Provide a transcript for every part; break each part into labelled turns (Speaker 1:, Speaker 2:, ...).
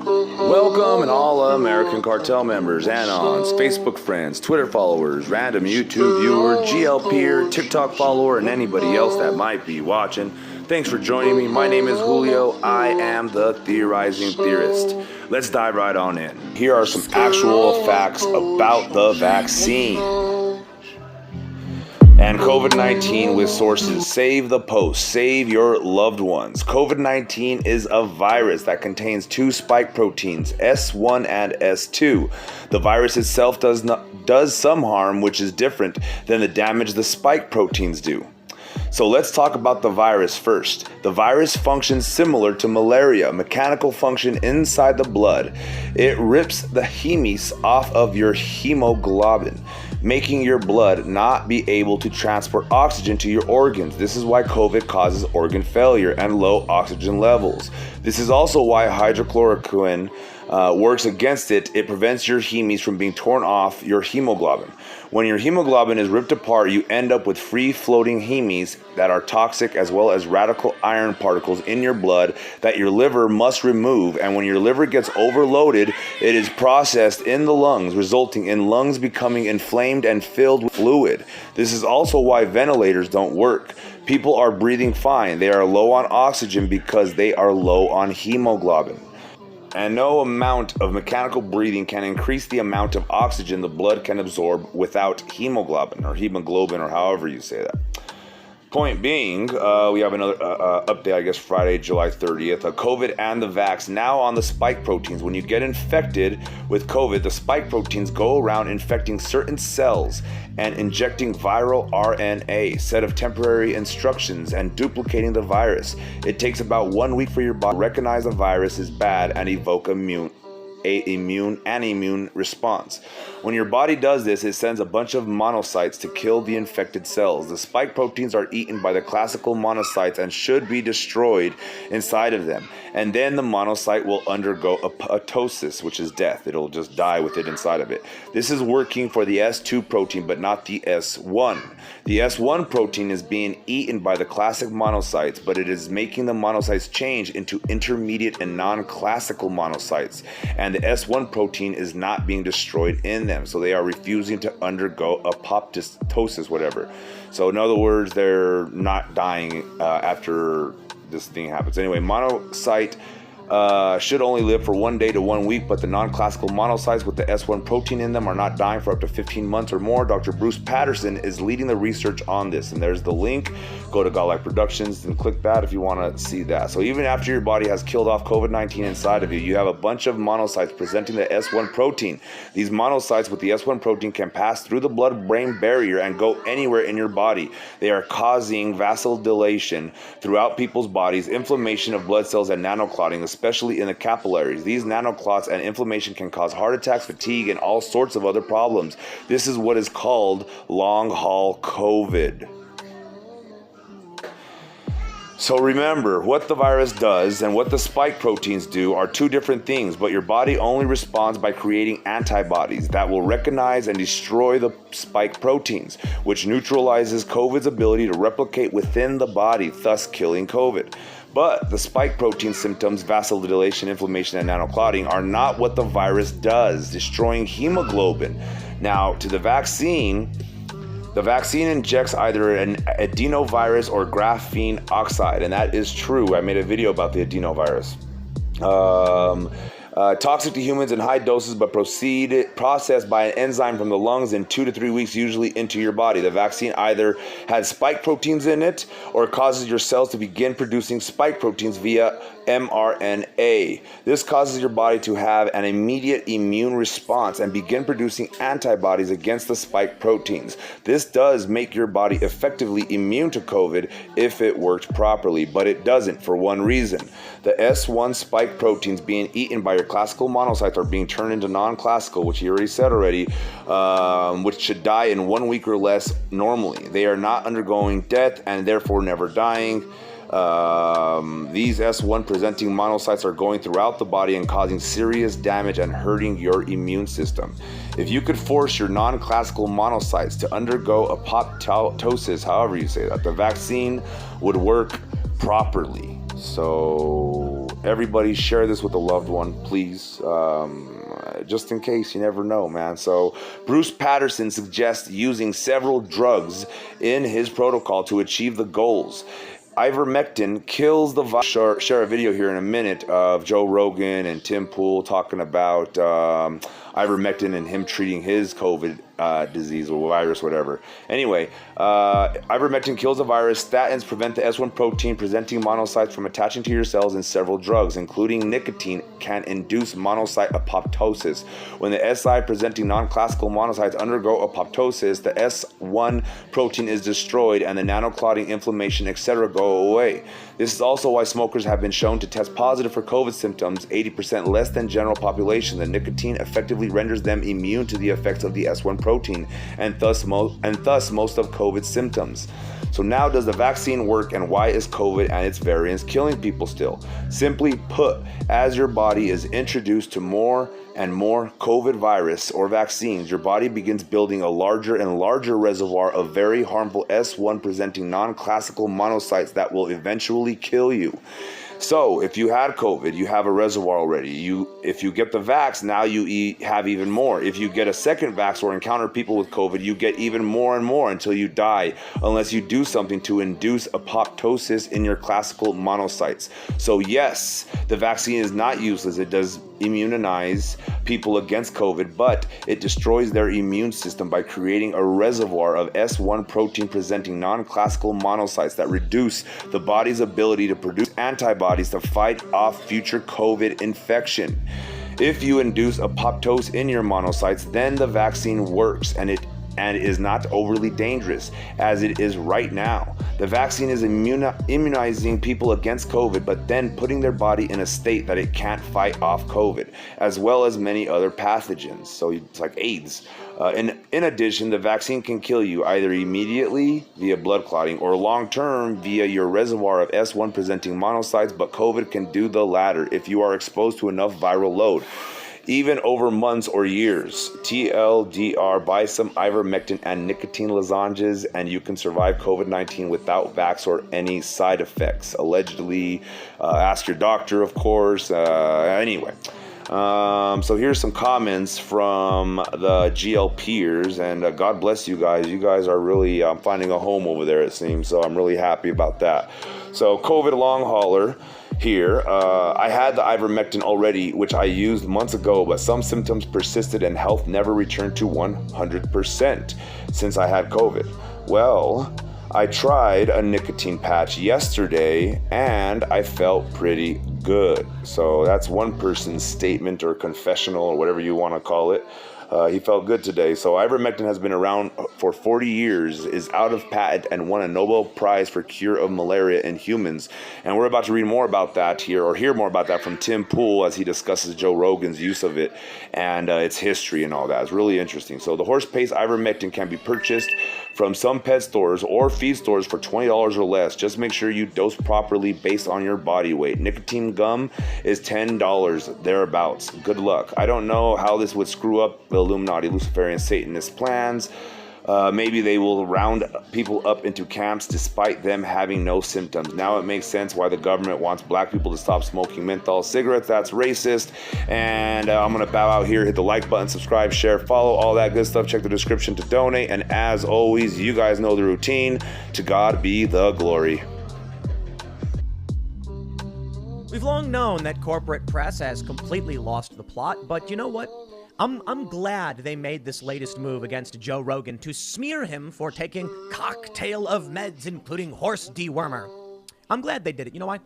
Speaker 1: Welcome and all American Cartel members, Anons, Facebook friends, Twitter followers, random YouTube viewer, GL peer, TikTok follower, and anybody else that might be watching. Thanks for joining me. My name is Julio. I am the Theorizing Theorist. Let's dive right on in. Here are some actual facts about the vaccine and COVID-19 with sources. Save the post. Save your loved ones. COVID-19 is a virus that contains two spike proteins, S1 and S2. The virus itself does some harm, which is different than the damage the spike proteins do. So let's talk about the virus first. The virus functions similar to malaria, mechanical function inside the blood. It rips the hemes off of your hemoglobin, making your blood not be able to transport oxygen to your organs. This is why COVID causes organ failure and low oxygen levels. This is also why hydrochloroquine works against it. It prevents your hemes from being torn off your hemoglobin. When your hemoglobin is ripped apart, you end up with free-floating hemes that are toxic, as well as radical iron particles in your blood that your liver must remove. And when your liver gets overloaded, it is processed in the lungs, resulting in lungs becoming inflamed and filled with fluid. This is also why ventilators don't work. People are breathing fine. They are low on oxygen because they are low on hemoglobin. And no amount of mechanical breathing can increase the amount of oxygen the blood can absorb without hemoglobin, or however you say that. Point being, we have another update, I guess Friday, July 30th. COVID and the vax now on the spike proteins. When you get infected with COVID, the spike proteins go around infecting certain cells and injecting viral RNA, set of temporary instructions, and duplicating the virus. It takes about 1 week for your body to recognize the virus is bad and evoke an immune response. When your body does this, it sends a bunch of monocytes to kill the infected cells. The spike proteins are eaten by the classical monocytes and should be destroyed inside of them. And then the monocyte will undergo apoptosis, which is death. It'll just die with it inside of it. This is working for the S2 protein, but not the S1. The S1 protein is being eaten by the classic monocytes, but it is making the monocytes change into intermediate and non-classical monocytes. And the S1 protein is not being destroyed in them, so they are refusing to undergo apoptosis, whatever. So in other words, they're not dying after this thing happens. Anyway, monocyte should only live for 1 day to 1 week, but the non-classical monocytes with the S1 protein in them are not dying for up to 15 months or more. Dr. Bruce Patterson is leading the research on this, and there's the link. Go to Godlike Productions and click that if you want to see that. So even after your body has killed off COVID-19 inside of you, you have a bunch of monocytes presenting the S1 protein. These monocytes with the S1 protein can pass through the blood-brain barrier and go anywhere in your body. They are causing vasodilation throughout people's bodies, inflammation of blood cells, and nanoclotting, especially in the capillaries. These nanoclots and inflammation can cause heart attacks, fatigue, and all sorts of other problems. This is what is called long-haul COVID. So remember, what the virus does and what the spike proteins do are two different things, but your body only responds by creating antibodies that will recognize and destroy the spike proteins, which neutralizes COVID's ability to replicate within the body, thus killing COVID. But the spike protein symptoms, vasodilation, inflammation, and nanoclotting are not what the virus does, destroying hemoglobin. Now, to the vaccine injects either an adenovirus or graphene oxide, and that is true. I made a video about the adenovirus. Toxic to humans in high doses, but processed by an enzyme from the lungs in 2 to 3 weeks, usually into your body. The vaccine either has spike proteins in it or causes your cells to begin producing spike proteins via mRNA. This causes your body to have an immediate immune response and begin producing antibodies against the spike proteins. This does make your body effectively immune to COVID if it worked properly, but it doesn't for one reason. The S1 spike proteins being eaten by your classical monocytes are being turned into non-classical, which you already said already, which should die in 1 week or less normally. They are not undergoing death and therefore never dying. These S1 presenting monocytes are going throughout the body and causing serious damage and hurting your immune system. If you could force your non-classical monocytes to undergo apoptosis, however you say that, the vaccine would work properly. So everybody share this with a loved one, please. Just in case, you never know, man. So Bruce Patterson suggests using several drugs in his protocol to achieve the goals. Ivermectin kills the virus. Share a video here in a minute of Joe Rogan and Tim Pool talking about ivermectin and him treating his COVID disease or virus, whatever. Anyway, ivermectin kills the virus. Statins prevent the S1 protein presenting monocytes from attaching to your cells, and several drugs, including nicotine, can induce monocyte apoptosis. When the SI presenting non-classical monocytes undergo apoptosis, the S1 protein is destroyed and the nanoclotting, inflammation, etc. go away. This is also why smokers have been shown to test positive for COVID symptoms 80% less than general population. The nicotine effectively renders them immune to the effects of the S1 protein and thus most of COVID symptoms. So now, does the vaccine work, and why is COVID and its variants killing people still? Simply put, as your body is introduced to more and more COVID virus or vaccines, your body begins building a larger and larger reservoir of very harmful S1 presenting non-classical monocytes that will eventually kill you. So if you had COVID, you have a reservoir already. If you get the vax, now you have even more. If you get a second vax or encounter people with COVID, you get even more and more until you die, unless you do something to induce apoptosis in your classical monocytes. So yes, the vaccine is not useless. It does immunize people against COVID, but it destroys their immune system by creating a reservoir of S1 protein presenting non-classical monocytes that reduce the body's ability to produce antibodies to fight off future COVID infection. If you induce apoptosis in your monocytes, then the vaccine works and is not overly dangerous as it is right now. The vaccine is immunizing people against COVID, but then putting their body in a state that it can't fight off COVID, as well as many other pathogens. So it's like AIDS. In addition, the vaccine can kill you either immediately via blood clotting or long-term via your reservoir of S1 presenting monocytes, but COVID can do the latter if you are exposed to enough viral load, even over months or years. TLDR, buy some ivermectin and nicotine lozenges and you can survive COVID-19 without vax or any side effects. Allegedly, ask your doctor, of course. Anyway. So here's some comments from the GLPers, and God bless you guys. You guys are really finding a home over there, it seems, so I'm really happy about that. So COVID long hauler here. I had the ivermectin already, which I used months ago, but some symptoms persisted and health never returned to 100% since I had COVID. Well, I tried a nicotine patch yesterday and I felt pretty good. So that's one person's statement or confessional or whatever you want to call it. He felt good today. So ivermectin has been around for 40 years, is out of patent, and won a Nobel Prize for cure of malaria in humans. And we're about to read more about that here, or hear more about that from Tim Pool as he discusses Joe Rogan's use of it and its history and all that. It's really interesting. So the horse paste ivermectin can be purchased from some pet stores or feed stores for $20 or less. Just make sure you dose properly based on your body weight. Nicotine gum is $10 thereabouts. Good luck. I don't know how this would screw up the Illuminati, Luciferian, Satanist plans. Maybe they will round people up into camps despite them having no symptoms. Now it makes sense why the government wants black people to stop smoking menthol cigarettes. That's racist. And I'm going to bow out here. Hit the like button, subscribe, share, follow, all that good stuff. Check the description to donate. And as always, you guys know the routine. To God be the glory.
Speaker 2: We've long known that corporate press has completely lost the plot, but you know what? I'm glad they made this latest move against Joe Rogan to smear him for taking cocktail of meds, including horse dewormer. I'm glad they did it. You know why?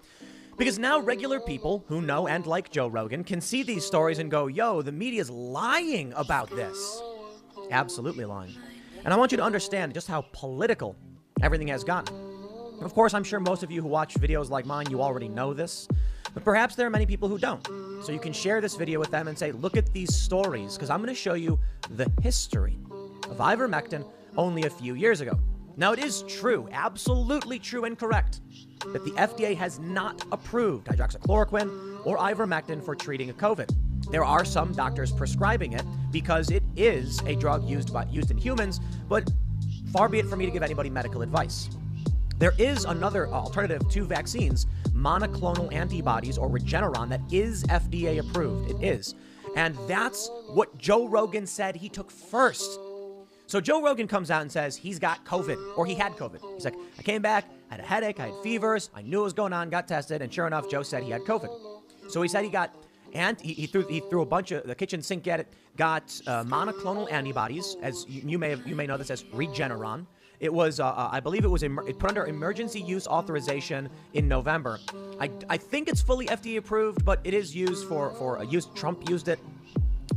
Speaker 2: Because now regular people who know and like Joe Rogan can see these stories and go, yo, the media's lying about this. Absolutely lying. And I want you to understand just how political everything has gotten. Of course, I'm sure most of you who watch videos like mine, you already know this. But perhaps there are many people who don't. So you can share this video with them and say, look at these stories, because I'm going to show you the history of ivermectin only a few years ago. Now, it is true, absolutely true and correct, that the FDA has not approved hydroxychloroquine or ivermectin for treating a COVID. There are some doctors prescribing it because it is a drug used in humans, but far be it for me to give anybody medical advice. There is another alternative to vaccines, monoclonal antibodies or Regeneron, that is FDA approved. It is. And that's what Joe Rogan said he took first. So Joe Rogan comes out and says he's got COVID, or he had COVID. He's like, I came back, I had a headache, I had fevers, I knew what was going on, got tested, and sure enough, Joe said he had COVID. So he said he got, and he threw a bunch of, the kitchen sink at it, got monoclonal antibodies, as you may know this as Regeneron. It was, I believe it was it put under emergency use authorization in November. I think it's fully FDA approved, but it is used for a use. Trump used it.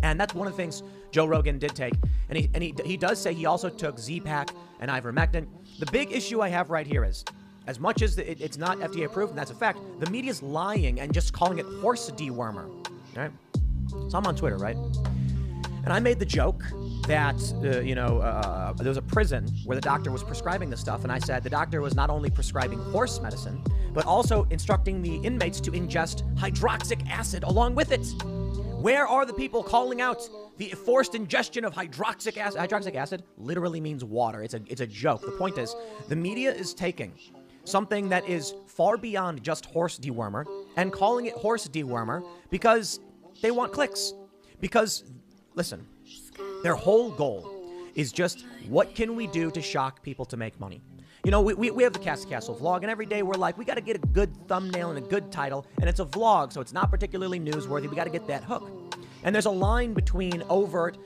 Speaker 2: And that's one of the things Joe Rogan did take. And he does say he also took Z-Pak and Ivermectin. The big issue I have right here is, as much as it's not FDA approved, and that's a fact, the media's lying and just calling it horse dewormer. Right? So I'm on Twitter, right? And I made the joke that, there was a prison where the doctor was prescribing this stuff. And I said the doctor was not only prescribing horse medicine, but also instructing the inmates to ingest hydroxyc acid along with it. Where are the people calling out the forced ingestion of hydroxyc acid? Hydroxyc acid literally means water. It's a joke. The point is, the media is taking something that is far beyond just horse dewormer and calling it horse dewormer because they want clicks. Because, listen, their whole goal is just, what can we do to shock people to make money? You know, we have the Cast Castle vlog, and every day we're like, we got to get a good thumbnail and a good title, and it's a vlog, so it's not particularly newsworthy. We got to get that hook. And there's a line between overt,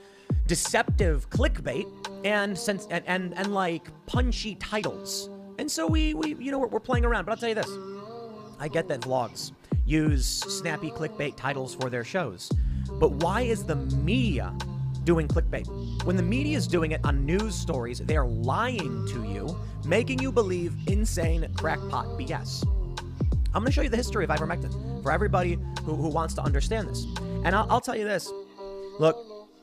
Speaker 2: deceptive clickbait and like punchy titles. And so we're playing around. But I'll tell you this, I get that vlogs use snappy clickbait titles for their shows, but why is the media doing clickbait? When the media is doing it on news stories, they are lying to you, making you believe insane crackpot BS. I'm going to show you the history of ivermectin for everybody who wants to understand this. And I'll tell you this. Look,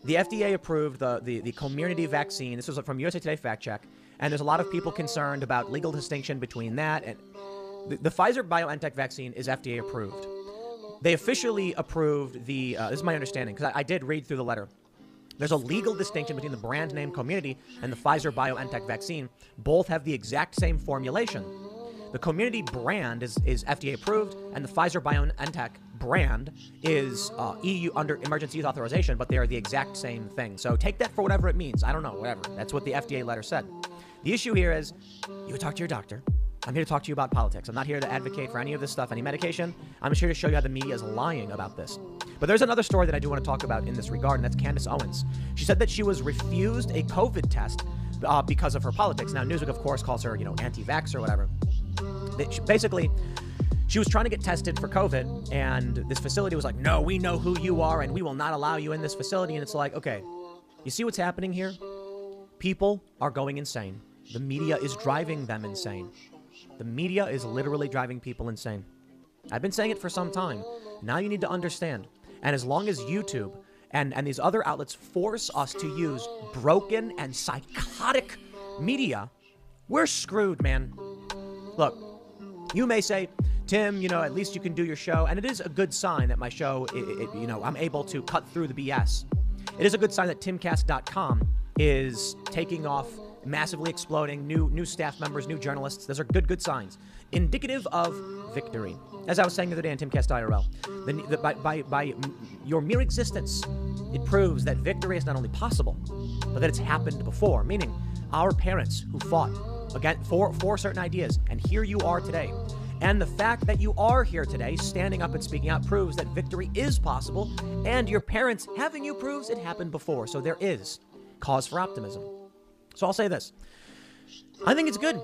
Speaker 2: the FDA approved the community vaccine. This was from USA Today Fact Check. And there's a lot of people concerned about legal distinction between that. And the Pfizer-BioNTech vaccine is FDA approved. They officially approved this is my understanding, because I did read through the letter. There's a legal distinction between the brand name Community and the Pfizer-BioNTech vaccine. Both have the exact same formulation. The Community brand is FDA approved, and the Pfizer-BioNTech brand is EU under emergency use authorization, but they are the exact same thing. So take that for whatever it means. I don't know, whatever. That's what the FDA letter said. The issue here is, you talk to your doctor. I'm here to talk to you about politics. I'm not here to advocate for any of this stuff, any medication. I'm just here to show you how the media is lying about this. But there's another story that I do want to talk about in this regard, and that's Candace Owens. She said that she was refused a COVID test because of her politics. Now, Newsweek, of course, calls her, anti-vax or whatever. Basically, she was trying to get tested for COVID, and this facility was like, no, we know who you are, and we will not allow you in this facility. And it's like, okay, you see what's happening here? People are going insane. The media is driving them insane. The media is literally driving people insane. I've been saying it for some time. Now you need to understand. And as long as YouTube and these other outlets force us to use broken and psychotic media, we're screwed, man. Look, you may say, Tim, at least you can do your show. And it is a good sign that my show, I'm able to cut through the BS. It is a good sign that timcast.com is taking off, massively exploding, new staff members, new journalists. Those are good signs, indicative of victory. As I was saying the other day on Timcast IRL, by your mere existence, it proves that victory is not only possible, but that it's happened before. Meaning, our parents who fought again for certain ideas, and here you are today. And the fact that you are here today, standing up and speaking out, proves that victory is possible, and your parents having you proves it happened before. So there is cause for optimism. So I'll say this. I think it's good.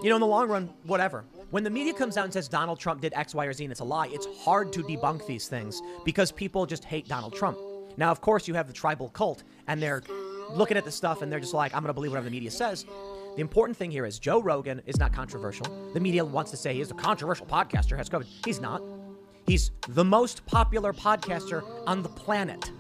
Speaker 2: In the long run, whatever. When the media comes out and says Donald Trump did X, Y, or Z, and it's a lie, it's hard to debunk these things because people just hate Donald Trump. Now, of course, you have the tribal cult, and they're looking at the stuff, and they're just like, I'm going to believe whatever the media says. The important thing here is Joe Rogan is not controversial. The media wants to say he's a controversial podcaster, has COVID. He's not. He's the most popular podcaster on the planet.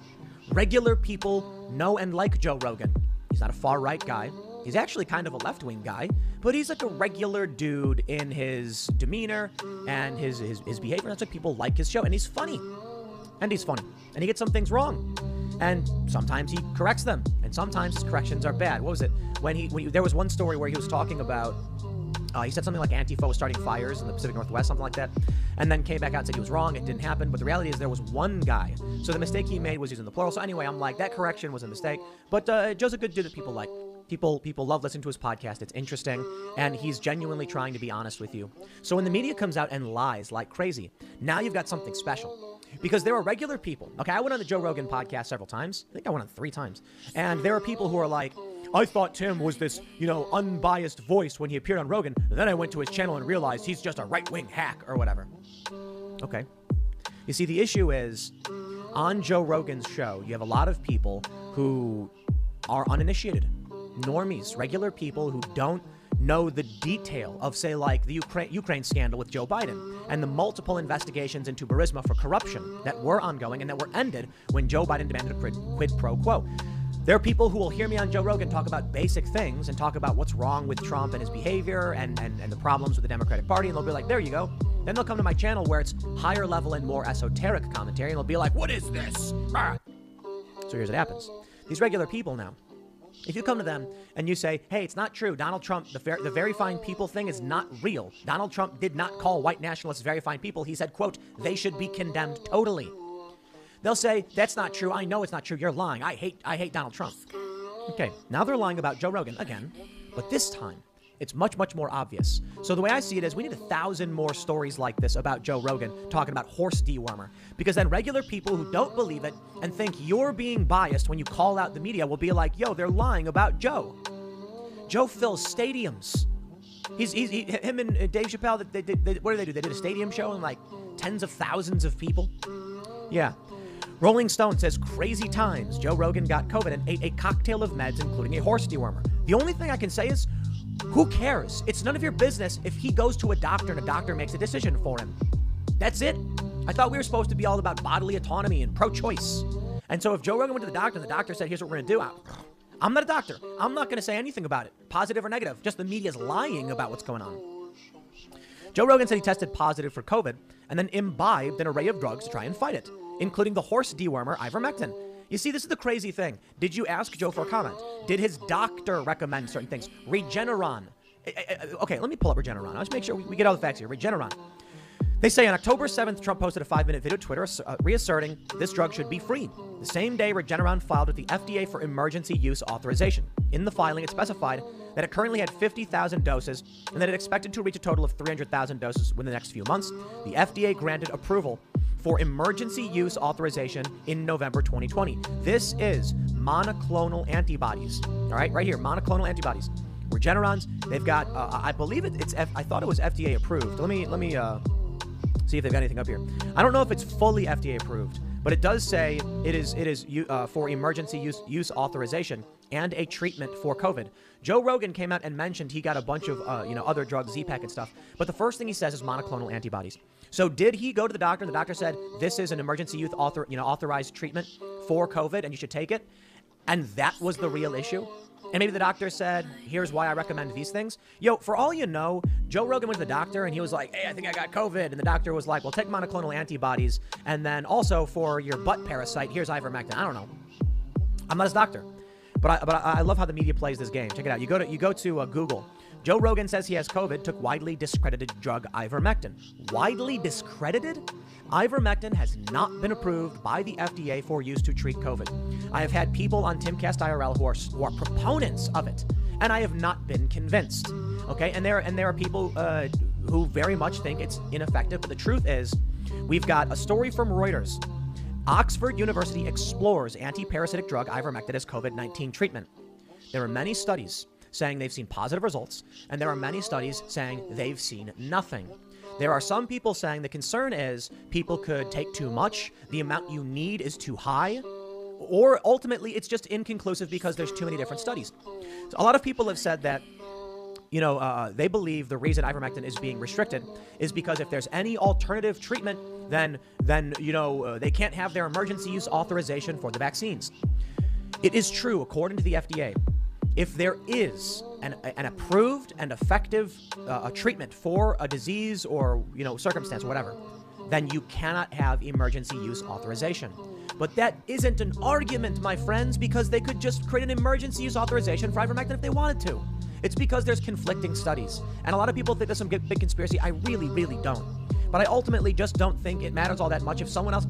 Speaker 2: Regular people know and like Joe Rogan. He's not a far-right guy. He's actually kind of a left-wing guy, but he's like a regular dude in his demeanor and his behavior. That's why people like his show. And he's funny. And he gets some things wrong. And sometimes he corrects them. And sometimes his corrections are bad. What was it? When there was one story where he was talking about He said something like Antifa was starting fires in the Pacific Northwest, something like that, and then came back out and said he was wrong. It didn't happen. But the reality is there was one guy. So the mistake he made was using the plural. So anyway, I'm like, that correction was a mistake. But Joe's a good dude that people like. People love listening to his podcast. It's interesting, and he's genuinely trying to be honest with you. So when the media comes out and lies like crazy, now you've got something special. Because there are regular people. Okay, I went on the Joe Rogan podcast several times. I think I went on 3 times. And there are people who are like, I thought Tim was this, unbiased voice when he appeared on Rogan. And then I went to his channel and realized he's just a right-wing hack or whatever. Okay. You see, the issue is, on Joe Rogan's show, you have a lot of people who are uninitiated. Normies, regular people who don't know the detail of, say, like the Ukraine scandal with Joe Biden and the multiple investigations into Burisma for corruption that were ongoing and that were ended when Joe Biden demanded a quid pro quo. There are people who will hear me on Joe Rogan talk about basic things and talk about what's wrong with Trump and his behavior and the problems with the Democratic Party, and they'll be like, there you go. Then they'll come to my channel where it's higher level and more esoteric commentary, and they'll be like, what is this? Ah. So here's what happens. These regular people now, if you come to them and you say, hey, it's not true, Donald Trump, the very fine people thing is not real. Donald Trump did not call white nationalists very fine people. He said, quote, they should be condemned totally. They'll say, that's not true. I know it's not true. You're lying. I hate Donald Trump. Okay, now they're lying about Joe Rogan again, but this time it's much, much more obvious. So the way I see it is we need 1,000 more stories like this about Joe Rogan talking about horse dewormer, because then regular people who don't believe it and think you're being biased when you call out the media will be like, yo, they're lying about Joe. Joe fills stadiums. Him and Dave Chappelle, what do? They did a stadium show and like tens of thousands of people. Yeah. Rolling Stone says, crazy times. Joe Rogan got COVID and ate a cocktail of meds, including a horse dewormer. The only thing I can say is, who cares? It's none of your business if he goes to a doctor and a doctor makes a decision for him. That's it. I thought we were supposed to be all about bodily autonomy and pro-choice. And so if Joe Rogan went to the doctor and the doctor said, here's what we're going to do, I'm not a doctor. I'm not going to say anything about it, positive or negative. Just the media's lying about what's going on. Joe Rogan said he tested positive for COVID and then imbibed an array of drugs to try and fight it, including the horse dewormer Ivermectin. You see, this is the crazy thing. Did you ask Joe for a comment? Did his doctor recommend certain things? Regeneron. Okay, let me pull up Regeneron. Let's make sure we get all the facts here. Regeneron. They say on October 7th, Trump posted a 5-minute video to Twitter reasserting this drug should be free. The same day, Regeneron filed with the FDA for emergency use authorization. In the filing, it specified that it currently had 50,000 doses and that it expected to reach a total of 300,000 doses within the next few months. The FDA granted approval for emergency use authorization in November 2020. This is monoclonal antibodies. All right, right here, monoclonal antibodies. Regeneron's, they've got, I believe I thought it was FDA approved. Let me see if they've got anything up here. I don't know if it's fully FDA approved, but it does say it is for emergency use authorization and a treatment for COVID. Joe Rogan came out and mentioned he got a bunch of other drugs, Z-Pack and stuff, but the first thing he says is monoclonal antibodies. So did he go to the doctor and the doctor said, this is an emergency use authorized treatment for COVID and you should take it? And that was the real issue? And maybe the doctor said, here's why I recommend these things. Yo, for all you know, Joe Rogan went to the doctor and he was like, hey, I think I got COVID. And the doctor was like, well, take monoclonal antibodies. And then also for your butt parasite, here's ivermectin. I don't know. I'm not his doctor. But I love how the media plays this game. Check it out. You go to Google. Joe Rogan says he has COVID, took widely discredited drug ivermectin. Widely discredited? Ivermectin has not been approved by the FDA for use to treat COVID. I have had people on Timcast IRL who are proponents of it, and I have not been convinced. Okay, and there are people who very much think it's ineffective. But the truth is, we've got a story from Reuters. Oxford University explores anti-parasitic drug ivermectin as COVID-19 treatment. There are many studies saying they've seen positive results, and there are many studies saying they've seen nothing. There are some people saying the concern is people could take too much, the amount you need is too high, or ultimately it's just inconclusive because there's too many different studies. So a lot of people have said that they believe the reason ivermectin is being restricted is because if there's any alternative treatment, then they can't have their emergency use authorization for the vaccines. It is true, according to the FDA, if there is an approved and effective treatment for a disease or circumstance or whatever, then you cannot have emergency use authorization. But that isn't an argument, my friends, because they could just create an emergency use authorization for ivermectin if they wanted to. It's because there's conflicting studies. And a lot of people think there's some big conspiracy. I really, really don't. But I ultimately just don't think it matters all that much if someone's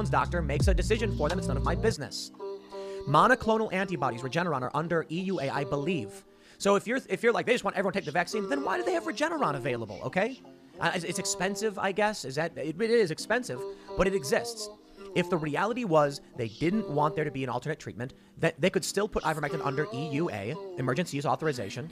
Speaker 2: doctor makes a decision for them. It's none of my business. Monoclonal antibodies, Regeneron, are under EUA, I believe. So if you're like, they just want everyone to take the vaccine, then why do they have Regeneron available, okay? It's expensive, I guess. It is expensive, but it exists. If the reality was they didn't want there to be an alternate treatment, that they could still put ivermectin under EUA, emergency use authorization,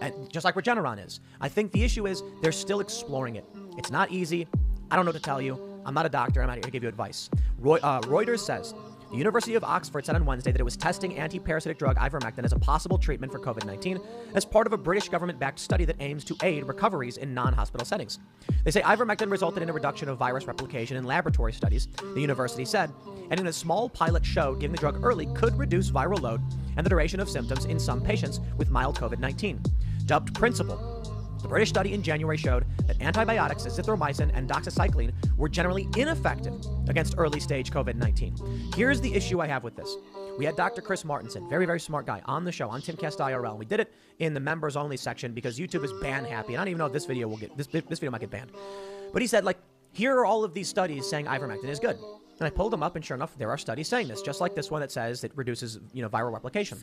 Speaker 2: and just like Regeneron is. I think the issue is they're still exploring it. It's not easy. I don't know what to tell you. I'm not a doctor. I'm not here to give you advice. Reuters says the University of Oxford said on Wednesday that it was testing anti-parasitic drug ivermectin as a possible treatment for COVID-19 as part of a British government-backed study that aims to aid recoveries in non-hospital settings. They say ivermectin resulted in a reduction of virus replication in laboratory studies, the university said, and in a small pilot showed giving the drug early could reduce viral load and the duration of symptoms in some patients with mild COVID-19. Dubbed Principle, the British study in January showed that antibiotics, azithromycin and doxycycline, were generally ineffective against early-stage COVID-19. Here's the issue I have with this. We had Dr. Chris Martenson, very, very smart guy, on the show, on Timcast IRL. We did it in the members-only section because YouTube is ban-happy. And I don't even know if this video will get, this video might get banned. But he said, like, here are all of these studies saying ivermectin is good. And I pulled them up, and sure enough, there are studies saying this, just like this one that says it reduces, viral replication.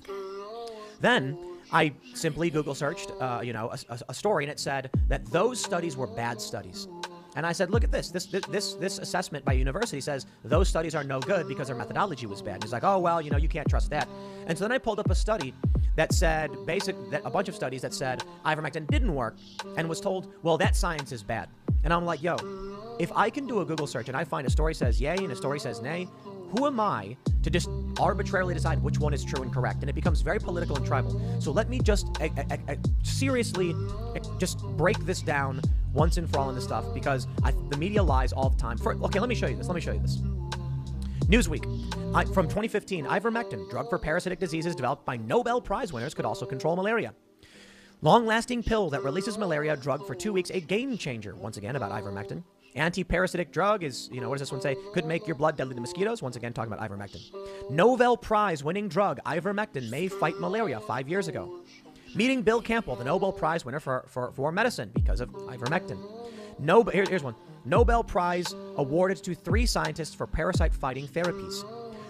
Speaker 2: Then I simply Google searched, a story, and it said that those studies were bad studies. And I said, look at this. This assessment by university says those studies are no good because their methodology was bad. And he's like, oh, well, you can't trust that. And so then I pulled up a study that said, a bunch of studies that said ivermectin didn't work and was told, well, that science is bad. And I'm like, yo, if I can do a Google search and I find a story says yay and a story says nay, who am I to just arbitrarily decide which one is true and correct? And it becomes very political and tribal. So let me just seriously just break this down once and for all in this stuff, because the media lies all the time. Let me show you this. Newsweek. From 2015, ivermectin, drug for parasitic diseases developed by Nobel Prize winners, could also control malaria. Long-lasting pill that releases malaria drug for 2 weeks, a game changer. Once again, about ivermectin. Anti-parasitic drug is, what does this one say? Could make your blood deadly to mosquitoes. Once again, talking about ivermectin. Nobel Prize winning drug, ivermectin, may fight malaria 5 years ago. Meeting Bill Campbell, the Nobel Prize winner for medicine because of ivermectin. Here's one. Nobel Prize awarded to 3 scientists for parasite-fighting therapies.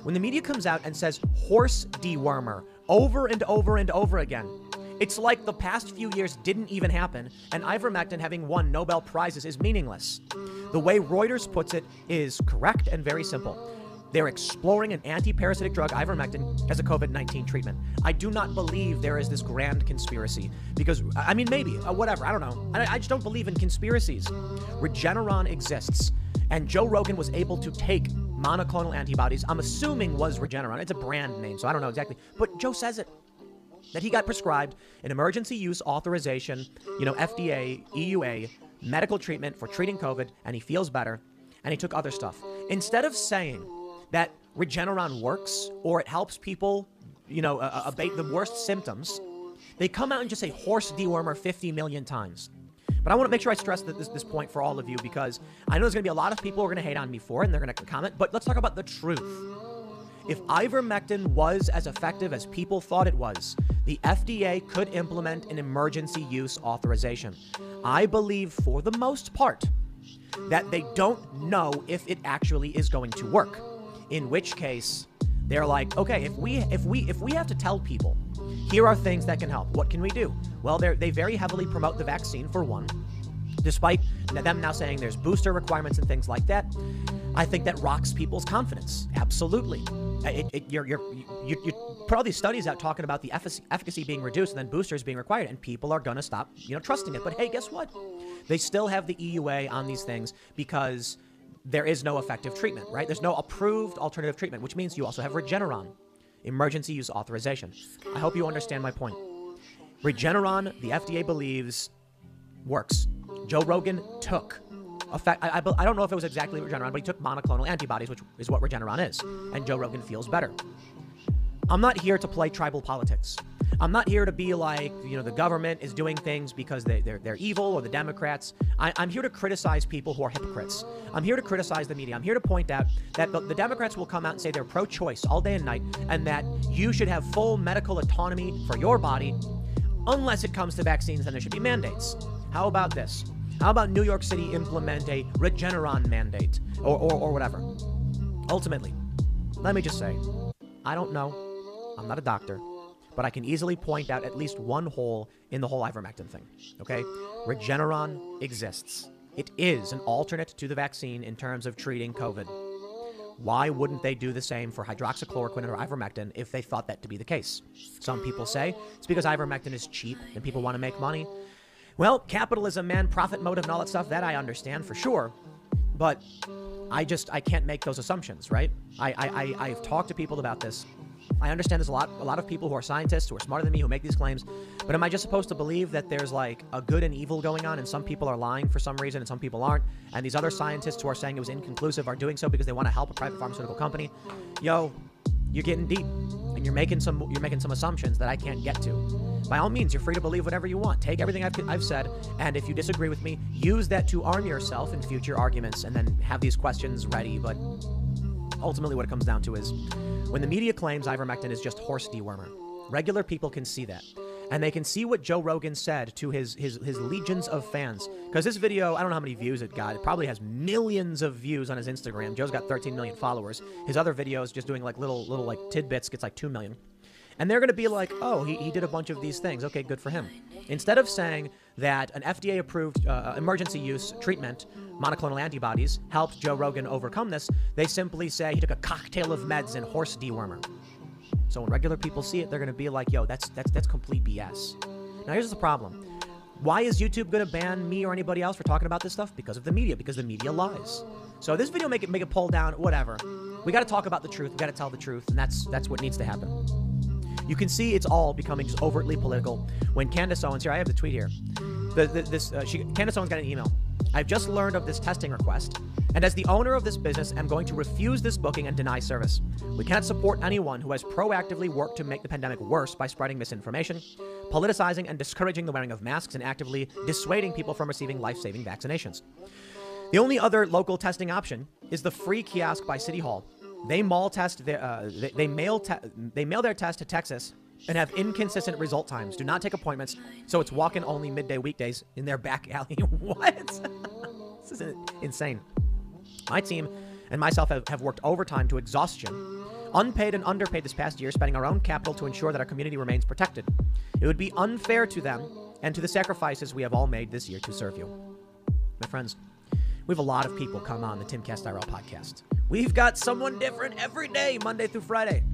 Speaker 2: When the media comes out and says horse dewormer over and over and over again, it's like the past few years didn't even happen, and ivermectin having won Nobel Prizes is meaningless. The way Reuters puts it is correct and very simple. They're exploring an anti-parasitic drug, ivermectin, as a COVID-19 treatment. I do not believe there is this grand conspiracy because, maybe, whatever, I don't know. I just don't believe in conspiracies. Regeneron exists, and Joe Rogan was able to take monoclonal antibodies, I'm assuming was Regeneron. It's a brand name, so I don't know exactly. But Joe says it. That he got prescribed an emergency use authorization, FDA, EUA, medical treatment for treating COVID, and he feels better, and he took other stuff. Instead of saying that Regeneron works or it helps people, abate the worst symptoms, they come out and just say horse dewormer 50 million times. But I want to make sure I stress this point for all of you, because I know there's going to be a lot of people who are going to hate on me for it, and they're going to comment, but let's talk about the truth. If ivermectin was as effective as people thought it was, the FDA could implement an emergency use authorization. I believe, for the most part, that they don't know if it actually is going to work. In which case, they're like, okay, if we have to tell people, here are things that can help. What can we do? Well, they very heavily promote the vaccine, for one, despite them now saying there's booster requirements and things like that. I think that rocks people's confidence. Absolutely. You put all these studies out talking about the efficacy being reduced and then boosters being required, and people are going to stop, trusting it. But hey, guess what? They still have the EUA on these things because there is no effective treatment, right? There's no approved alternative treatment, which means you also have Regeneron, emergency use authorization. I hope you understand my point. Regeneron, the FDA believes, works. Joe Rogan took I don't know if it was exactly Regeneron, but he took monoclonal antibodies, which is what Regeneron is, and Joe Rogan feels better. I'm not here to play tribal politics. I'm not here to be like, the government is doing things because they're evil, or the Democrats. I'm here to criticize people who are hypocrites. I'm here to criticize the media. I'm here to point out that the Democrats will come out and say they're pro-choice all day and night, and that you should have full medical autonomy for your body. Unless it comes to vaccines, then there should be mandates. How about this? How about New York City implement a Regeneron mandate or whatever? Ultimately, let me just say, I don't know. I'm not a doctor, but I can easily point out at least one hole in the whole ivermectin thing, okay? Regeneron exists. It is an alternate to the vaccine in terms of treating COVID. Why wouldn't they do the same for hydroxychloroquine or ivermectin if they thought that to be the case? Some people say it's because ivermectin is cheap and people want to make money. Well, capitalism, man, profit motive and all that stuff, that I understand for sure. But I can't make those assumptions, right? I've talked to people about this. I understand there's a lot of people who are scientists, who are smarter than me, who make these claims. But am I just supposed to believe that there's like a good and evil going on and some people are lying for some reason and some people aren't? And these other scientists who are saying it was inconclusive are doing so because they want to help a private pharmaceutical company? Yo, you're getting deep and you're making some assumptions that I can't get to. By all means, you're free to believe whatever you want. Take everything I've said, and if you disagree with me, use that to arm yourself in future arguments and then have these questions ready. But ultimately what it comes down to is when the media claims ivermectin is just horse dewormer, regular people can see that. And they can see what Joe Rogan said to his legions of fans. Because this video, I don't know how many views it got. It probably has millions of views on his Instagram. Joe's got 13 million followers. His other videos, just doing like little like tidbits, gets like 2 million. And they're going to be like, oh, he did a bunch of these things. Okay, good for him. Instead of saying that an FDA-approved emergency use treatment, monoclonal antibodies, helped Joe Rogan overcome this, they simply say he took a cocktail of meds and horse dewormer. So when regular people see it, they're going to be like, yo, that's complete BS. Now, here's the problem. Why is YouTube going to ban me or anybody else for talking about this stuff? Because of the media, because the media lies. So this video, make it pull down, whatever. We got to talk about the truth. We got to tell the truth, and that's what needs to happen. You can see it's all becoming just overtly political. When Candace Owens, here, I have the tweet here. Candace Owens got an email. I've just learned of this testing request, and as the owner of this business, I'm going to refuse this booking and deny service. We cannot support anyone who has proactively worked to make the pandemic worse by spreading misinformation, politicizing and discouraging the wearing of masks, and actively dissuading people from receiving life-saving vaccinations. The only other local testing option is the free kiosk by City Hall. They mail their test to Texas and have inconsistent result times. Do not take appointments, so it's walk-in only midday weekdays in their back alley. What? This is insane. My team and myself have worked overtime to exhaustion, unpaid and underpaid this past year, spending our own capital to ensure that our community remains protected. It would be unfair to them and to the sacrifices we have all made this year to serve you. My friends, we have a lot of people come on the Timcast IRL podcast. We've got someone different every day, Monday through Friday.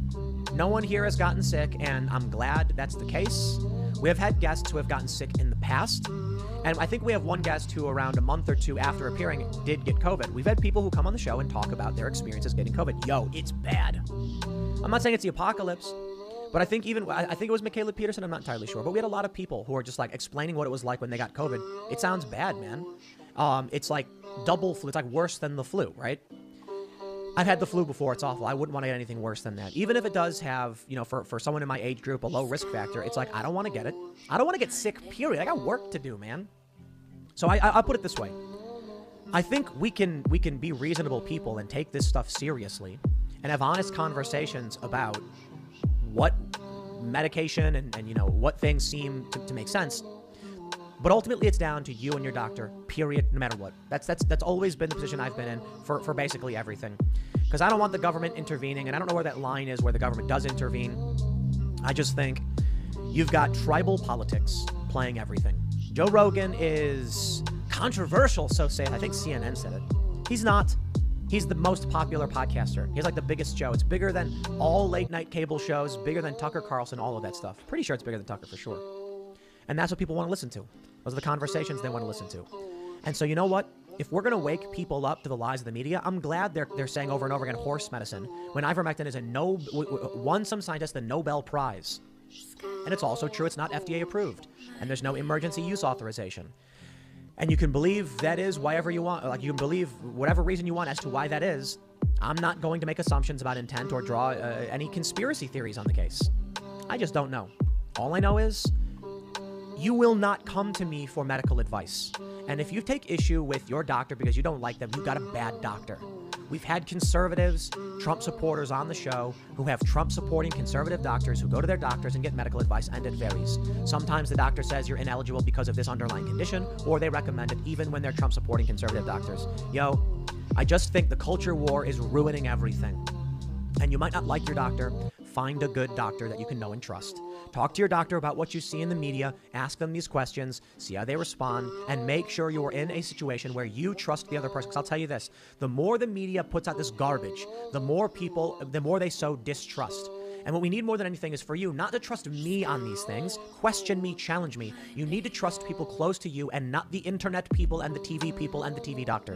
Speaker 2: No one here has gotten sick, and I'm glad that's the case. We have had guests who have gotten sick in the past, and I think we have one guest who around a month or two after appearing did get COVID. We've had people who come on the show and talk about their experiences getting COVID. Yo, it's bad. I'm not saying it's the apocalypse, but I think it was Michaela Peterson, I'm not entirely sure, but we had a lot of people who are just like explaining what it was like when they got COVID. It sounds bad, man. It's like double flu. It's like worse than the flu, right? I've had the flu before. It's awful. I wouldn't want to get anything worse than that. Even if it does have, for someone in my age group, a low risk factor, it's like, I don't want to get it. I don't want to get sick, period. I got work to do, man. So I'll put it this way. I think we can be reasonable people and take this stuff seriously and have honest conversations about what medication and what things seem to make sense. But ultimately, it's down to you and your doctor, period, no matter what. That's always been the position I've been in for basically everything. Because I don't want the government intervening, and I don't know where that line is where the government does intervene. I just think you've got tribal politics playing everything. Joe Rogan is controversial, so say it. I think CNN said it. He's not. He's the most popular podcaster. He has like the biggest show. It's bigger than all late night cable shows, bigger than Tucker Carlson, all of that stuff. Pretty sure it's bigger than Tucker for sure. And that's what people want to listen to. Those are the conversations they want to listen to. And so you know what? If we're going to wake people up to the lies of the media, I'm glad they're saying over and over again horse medicine when ivermectin is won some scientists the Nobel Prize. And it's also true it's not FDA approved. And there's no emergency use authorization. And you can believe that is whatever you want. Like you can believe whatever reason you want as to why that is. I'm not going to make assumptions about intent or draw any conspiracy theories on the case. I just don't know. All I know is you will not come to me for medical advice. And if you take issue with your doctor because you don't like them, you got a bad doctor. We've had conservatives, Trump supporters on the show who have Trump supporting conservative doctors who go to their doctors and get medical advice, and it varies. Sometimes the doctor says you're ineligible because of this underlying condition, or they recommend it even when they're Trump supporting conservative doctors. Yo, I just think the culture war is ruining everything. And you might not like your doctor. Find a good doctor that you can know and trust. Talk to your doctor about what you see in the media, ask them these questions, see how they respond, and make sure you are in a situation where you trust the other person. Because I'll tell you this, the more the media puts out this garbage, the more they sow distrust. And what we need more than anything is for you not to trust me on these things, question me, challenge me. You need to trust people close to you and not the internet people and the TV people and the TV doctors.